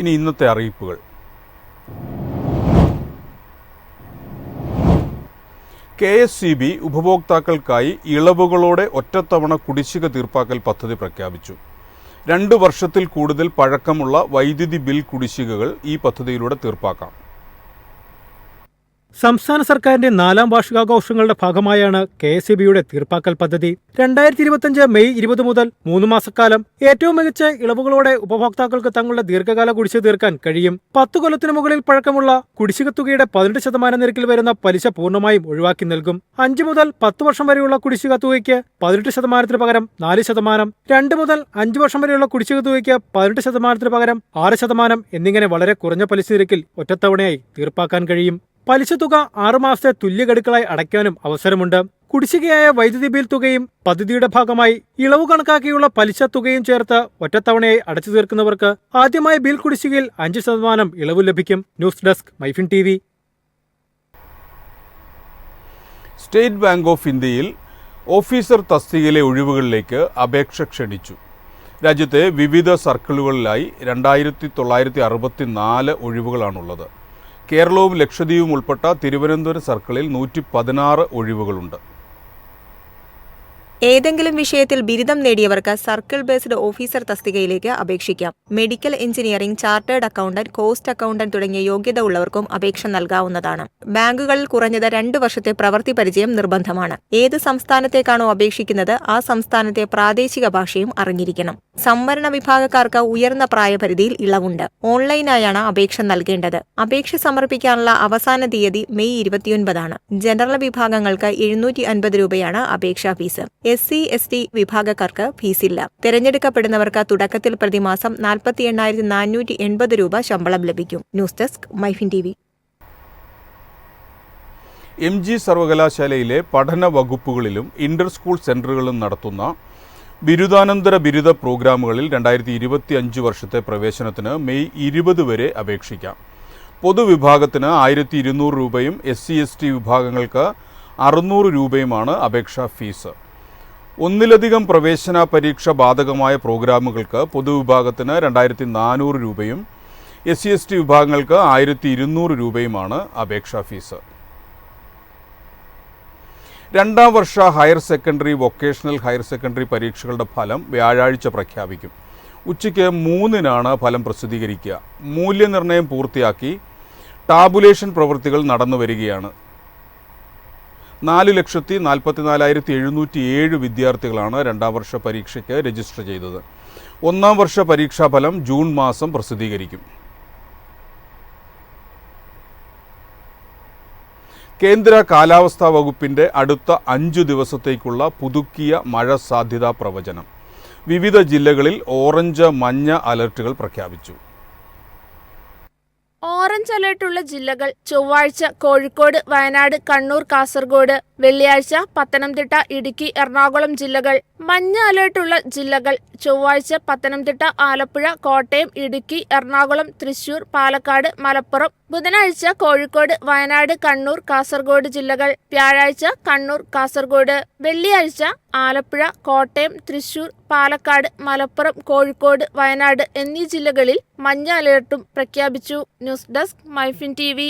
ഇനി ഇന്നത്തെ അറിയിപ്പുകൾ. KSCB ഉപഭോക്താക്കൾക്കായി ഇളവുകളോടെ ഒറ്റത്തവണ കുടിശ്ശിക തീർപ്പാക്കൽ പദ്ധതി പ്രഖ്യാപിച്ചു. 2 വർഷത്തിൽ കൂടുതൽ പഴക്കമുള്ള വൈദ്യുതി ബിൽ കുടിശ്ശികകൾ ഈ പദ്ധതിയിലൂടെ തീർപ്പാക്കാം. സംസ്ഥാന സർക്കാരിന്റെ 4ാം വാർഷികാഘോഷങ്ങളുടെ ഭാഗമായാണ് KSCBയുടെ തീർപ്പാക്കൽ പദ്ധതി. 2025 മെയ് 20 മുതൽ 3 മാസക്കാലം ഏറ്റവും മികച്ച ഇളവുകളോടെ ഉപഭോക്താക്കൾക്ക് തങ്ങളുടെ ദീർഘകാല കുടിശ്ശിക തീർക്കാൻ കഴിയും. 10 കൊല്ലത്തിനു മുകളിൽ പഴക്കമുള്ള കുടിശ്ശിക തുകയുടെ 18% നിരക്കിൽ വരുന്ന പലിശ പൂർണ്ണമായും ഒഴിവാക്കി നൽകും. 5 മുതൽ 10 വർഷം വരെയുള്ള കുടിശ്ശിക തുകയ്ക്ക് 18% പകരം 4%, 2 മുതൽ 5 വർഷം വരെയുള്ള കുടിശ്ശിക തുകയ്ക്ക് 18% പകരം 6% എന്നിങ്ങനെ വളരെ കുറഞ്ഞ പലിശ നിരക്കിൽ ഒറ്റത്തവണയായി തീർപ്പാക്കാൻ കഴിയും. പലിശ തുക 6 മാസത്തെ തുല്യഗഡുക്കളായി അടയ്ക്കാനും അവസരമുണ്ട്. കുടിശ്ശികയായ വൈദ്യുതി ബിൽ തുകയും പദ്ധതിയുടെ ഭാഗമായി ഇളവ് കണക്കാക്കിയുള്ള പലിശ തുകയും ചേർത്ത് ഒറ്റത്തവണയായി അടച്ചു തീർക്കുന്നവർക്ക് ആദ്യമായി ബിൽ കുടിശ്ശികയിൽ 5% ഇളവ് ലഭിക്കും. News desk MyFin TV. State bank of ഇന്ത്യയിൽ ഓഫീസർ തസ്തികയിലെ ഒഴിവുകളിലേക്ക് അപേക്ഷ ക്ഷണിച്ചു. രാജ്യത്തെ വിവിധ സർക്കിളുകളിലായി 2964 ഒഴിവുകളാണുള്ളത്. കേരളവും ലക്ഷദ്വീപും ഉൾപ്പെട്ട തിരുവനന്തപുരം സർക്കിളിൽ 116 ഒഴിവുകളുണ്ട്. ഏതെങ്കിലും വിഷയത്തിൽ ബിരുദം നേടിയവർക്ക് സർക്കിൾ ബേസ്ഡ് ഓഫീസർ തസ്തികയിലേക്ക് അപേക്ഷിക്കാം. Medical engineering, chartered accountant, cost accountant തുടങ്ങിയ യോഗ്യത ഉള്ളവർക്കും അപേക്ഷ നൽകാവുന്നതാണ്. ബാങ്കുകളിൽ കുറഞ്ഞത് 2 വർഷത്തെ പ്രവൃത്തി പരിചയം നിർബന്ധമാണ്. ഏത് സംസ്ഥാനത്തേക്കാണോ അപേക്ഷിക്കുന്നത് ആ സംസ്ഥാനത്തെ പ്രാദേശിക ഭാഷയും അറിഞ്ഞിരിക്കണം. സംവരണ വിഭാഗക്കാർക്ക് ഉയർന്ന പ്രായപരിധിയിൽ ഇളവുണ്ട്. ഓൺലൈനായാണ് അപേക്ഷ നൽകേണ്ടത്. അപേക്ഷ സമർപ്പിക്കാനുള്ള അവസാന തീയതി മെയ് 29 ജനറൽ വിഭാഗങ്ങൾക്ക് 750 രൂപയാണ് അപേക്ഷാ ഫീസ്. SC/ST വിഭാഗക്കാർക്ക് ഫീസില്ല. തിരഞ്ഞെടുക്കപ്പെടുന്നവർക്ക് തുടക്കത്തിൽ പ്രതിമാസം 48,480 രൂപ ശമ്പളം ലഭിക്കും. News desk MyFin TV. MG സർവകലാശാലയിലെ പഠന വകുപ്പുകളിലും ഇന്റർ സ്കൂൾ സെന്ററുകളിലും നടത്തുന്ന ബിരുദാനന്തര ബിരുദ പ്രോഗ്രാമുകളിൽ 2025 വർഷത്തെ പ്രവേശനത്തിന് മെയ് 20 വരെ അപേക്ഷിക്കാം. പൊതുവിഭാഗത്തിന് 1200 രൂപയും SC/ST വിഭാഗങ്ങൾക്ക് 600 രൂപയുമാണ് അപേക്ഷാ ഫീസ്. ഒന്നിലധികം പ്രവേശന പരീക്ഷ ബാധകമായ പ്രോഗ്രാമുകൾക്ക് പൊതുവിഭാഗത്തിന് 2400 രൂപയും SC/ST വിഭാഗങ്ങൾക്ക് 1200 രൂപയുമാണ് അപേക്ഷാ ഫീസ്. 2ാം വർഷ higher secondary, vocational higher secondary പരീക്ഷകളുടെ ഫലം വ്യാഴാഴ്ച പ്രഖ്യാപിക്കും. ഉച്ചയ്ക്ക് 3-നാണ് ഫലം പ്രസിദ്ധീകരിക്കുക. മൂല്യനിർണ്ണയം പൂർത്തിയാക്കി ടാബുലേഷൻ പ്രവൃത്തികൾ നടന്നു വരികയാണ്. 4,44,707 വിദ്യാർത്ഥികളാണ് 2ാം വർഷ പരീക്ഷയ്ക്ക് രജിസ്റ്റർ ചെയ്തത്. 1ാം വർഷ പരീക്ഷാഫലം ജൂൺ മാസം പ്രസിദ്ധീകരിക്കും. കേന്ദ്ര കാലാവസ്ഥാ വകുപ്പിന്റെ അടുത്ത 5 ദിവസത്തേക്കുള്ള പുതുക്കിയ മഴ സാധ്യതാ പ്രവചനം. വിവിധ ജില്ലകളിൽ ഓറഞ്ച്, മഞ്ഞ അലർട്ടുകൾ പ്രഖ്യാപിച്ചു. ഓറഞ്ച് അലേർട്ടുള്ള ജില്ലകൾ ചൊവ്വാഴ്ച കോഴിക്കോട്, വയനാട്, കണ്ണൂർ, കാസർഗോഡ്. വെള്ളിയാഴ്ച പത്തനംതിട്ട, ഇടുക്കി, എറണാകുളം ജില്ലകൾ. മഞ്ഞ അലേർട്ടുള്ള ജില്ലകൾ ചൊവ്വാഴ്ച പത്തനംതിട്ട, ആലപ്പുഴ, കോട്ടയം, ഇടുക്കി, എറണാകുളം, തൃശൂർ, പാലക്കാട്, മലപ്പുറം. ബുധനാഴ്ച കോഴിക്കോട്, വയനാട്, കണ്ണൂർ, കാസർഗോഡ് ജില്ലകൾ. വ്യാഴാഴ്ച കണ്ണൂർ, കാസർഗോഡ്. വെള്ളിയാഴ്ച ആലപ്പുഴ, കോട്ടയം, തൃശൂർ, പാലക്കാട്, മലപ്പുറം, കോഴിക്കോട്, വയനാട് എന്നീ ജില്ലകളിൽ മഞ്ഞ അലേർട്ടും പ്രഖ്യാപിച്ചു. News desk MyFin TV.